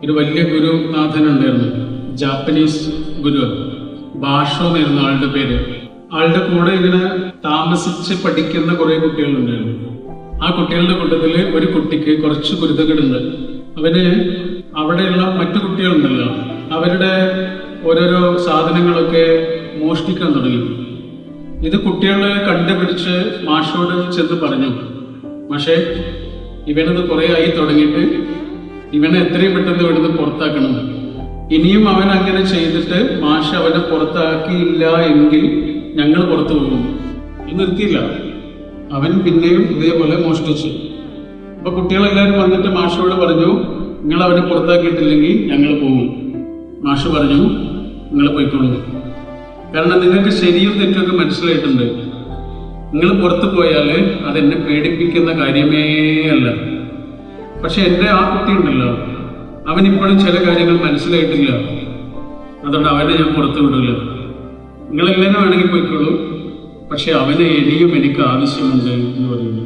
ഒരു വലിയ ഗുരുനാഥനുണ്ടായിരുന്നു, ജാപ്പനീസ് ഗുരു, ഭാഷോ എന്നായിരുന്നു ആളുടെ പേര്. ആളുടെ കൂടെ ഇങ്ങനെ താമസിച്ച് പഠിക്കുന്ന കുറെ കുട്ടികളുണ്ടായിരുന്നു. ആ കുട്ടികളുടെ കൂട്ടത്തിൽ ഒരു കുട്ടിക്ക് കുറച്ച് കുരുത്തക്കേടുണ്ട്. അവന് അവിടെയുള്ള മറ്റു കുട്ടികളുണ്ടല്ലോ, അവരുടെ ഓരോരോ സാധനങ്ങളൊക്കെ മോഷ്ടിക്കാൻ തുടങ്ങി. ഇത് കുട്ടികളെ കണ്ടുപിടിച്ച് മാഷോട് ചെന്ന് പറഞ്ഞു, പക്ഷേ ഇവനത് കുറെ ആയി തുടങ്ങിയിട്ട് ഇവനെ എത്രയും പെട്ടെന്ന് ഇവിടുന്ന് പുറത്താക്കണം. ഇനിയും അവൻ അങ്ങനെ ചെയ്തിട്ട് മാഷ് അവനെ പുറത്താക്കിയില്ല എങ്കിൽ ഞങ്ങൾ പുറത്തു പോകും. ഇത് നിർത്തിയില്ല, അവൻ പിന്നെയും ഇതേപോലെ മോഷ്ടിച്ചു. അപ്പൊ കുട്ടികളെല്ലാവരും വന്നിട്ട് മാഷോട് പറഞ്ഞു, നിങ്ങൾ അവനെ പുറത്താക്കിയിട്ടില്ലെങ്കിൽ ഞങ്ങൾ പോകും. മാഷ് പറഞ്ഞു, നിങ്ങൾ പോയിക്കോളൂ, കാരണം നിങ്ങൾക്ക് ശരിയും തെറ്റൊക്കെ മനസ്സിലായിട്ടുണ്ട്. നിങ്ങൾ പുറത്തു പോയാൽ അതെന്നെ പേടിപ്പിക്കുന്ന കാര്യമേ അല്ല. പക്ഷെ എൻ്റെ ആ കുട്ടി ഉണ്ടല്ലോ, അവനിപ്പോഴും ചില കാര്യങ്ങൾ മനസ്സിലായിട്ടില്ല. അതുകൊണ്ട് അവനെ ഞാൻ പുറത്തു വിടില്ല. നിങ്ങളെല്ലാവരും വേണമെങ്കിൽ പോയിക്കോളൂ, പക്ഷെ അവനെ ഇനിയും എനിക്ക് ആവശ്യമുണ്ട് എന്ന് പറയുന്നു.